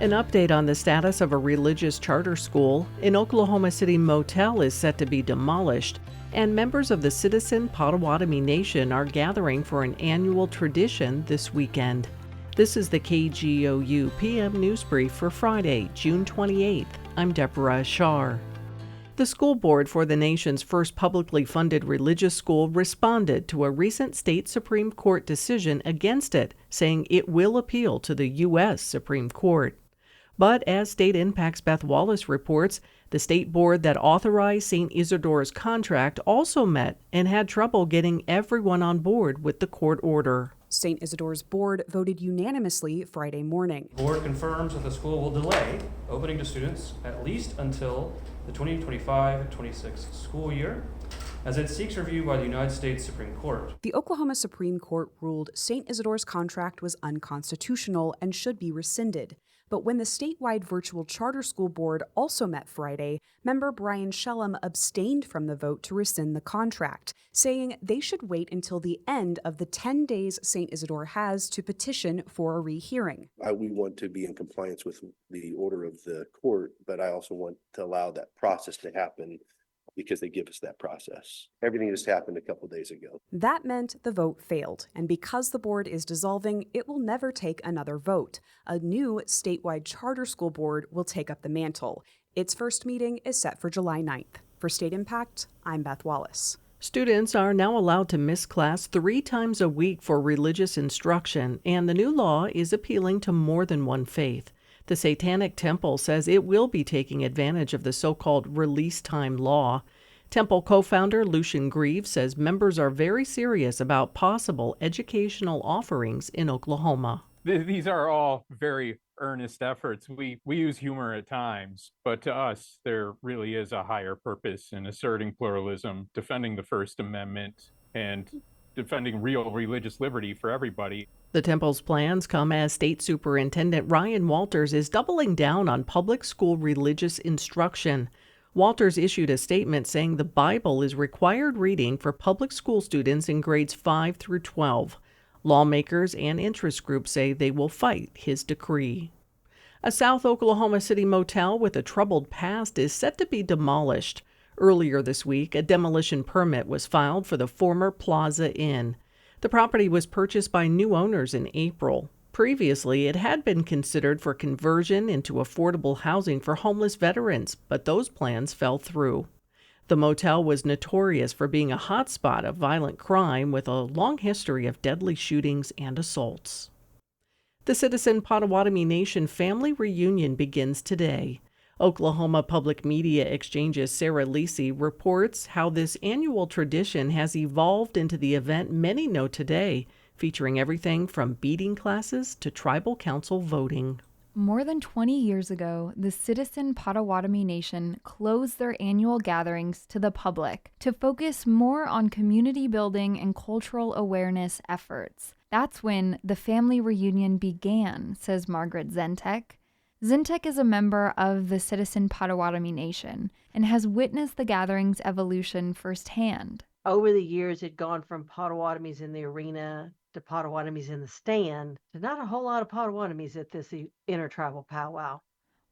An update on the status of a religious charter school. An Oklahoma City motel is set to be demolished, and members of the Citizen Potawatomi Nation are gathering for an annual tradition this weekend. This is the KGOU PM News Brief for Friday, June 28th. I'm Deborah Ashar. The school board for the nation's first publicly funded religious school responded to a recent state Supreme Court decision against it, saying it will appeal to the U.S. Supreme Court. But as State Impact's Beth Wallace reports, the state board that authorized St. Isidore's contract also met and had trouble getting everyone on board with the court order. St. Isidore's board voted unanimously Friday morning. The board confirms that the school will delay opening to students at least until the 2025-26 school year, as it seeks review by the United States Supreme Court. The Oklahoma Supreme Court ruled St. Isidore's contract was unconstitutional and should be rescinded. But when the statewide virtual charter school board also met Friday, member Brian Shellum abstained from the vote to rescind the contract, saying they should wait until the end of the 10 days St. Isidore has to petition for a rehearing. We want to be in compliance with the order of the court, but I also want to allow that process to happen because they give us that process. Everything just happened a couple days ago. That meant the vote failed, and because the board is dissolving, it will never take another vote. A new statewide charter school board will take up the mantle. Its first meeting is set for July 9th. For State Impact, I'm Beth Wallace. Students are now allowed to miss class 3 times a week for religious instruction, and the new law is appealing to more than one faith. The Satanic Temple says it will be taking advantage of the so-called release time law. Temple co-founder Lucian Grieve says members are very serious about possible educational offerings in Oklahoma. These are all very earnest efforts. We use humor at times, but to us, there really is a higher purpose in asserting pluralism, defending the First Amendment, and defending real religious liberty for everybody. The temple's plans come as State Superintendent Ryan Walters is doubling down on public school religious instruction. Walters issued a statement saying the Bible is required reading for public school students in grades 5 through 12. Lawmakers and interest groups say they will fight his decree. A South Oklahoma City motel with a troubled past is set to be demolished. Earlier this week, a demolition permit was filed for the former Plaza Inn. The property was purchased by new owners in April. Previously, it had been considered for conversion into affordable housing for homeless veterans, but those plans fell through. The motel was notorious for being a hotspot of violent crime with a long history of deadly shootings and assaults. The Citizen Potawatomi Nation family reunion begins today. Oklahoma Public Media Exchange's Sarah Lisi reports how this annual tradition has evolved into the event many know today, featuring everything from beading classes to tribal council voting. More than 20 years ago, the Citizen Potawatomi Nation closed their annual gatherings to the public to focus more on community building and cultural awareness efforts. That's when the family reunion began, says Margaret Zentek. Zentek is a member of the Citizen Potawatomi Nation and has witnessed the gathering's evolution firsthand. Over the years, it had gone from Potawatomis in the arena to Potawatomis in the stand to not a whole lot of Potawatomis at this intertribal powwow.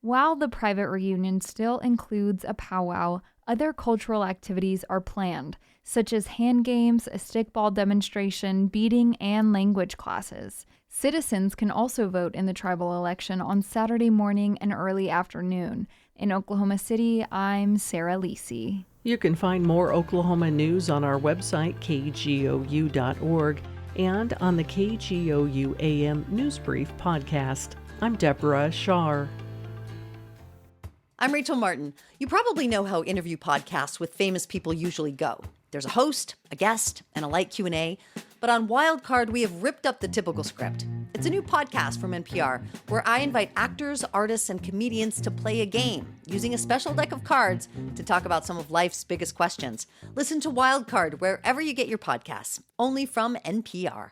While the private reunion still includes a powwow, other cultural activities are planned, such as hand games, a stickball demonstration, beading, and language classes. Citizens can also vote in the tribal election on Saturday morning and early afternoon. In Oklahoma City, I'm Sarah Lisi. You can find more Oklahoma news on our website, kgou.org, and on the KGOU AM NewsBrief podcast. I'm Deborah Ashar. I'm Rachel Martin. You probably know how interview podcasts with famous people usually go. There's a host, a guest, and a light Q&A. But on Wildcard, we have ripped up the typical script. It's a new podcast from NPR where I invite actors, artists, and comedians to play a game using a special deck of cards to talk about some of life's biggest questions. Listen to Wildcard wherever you get your podcasts, only from NPR.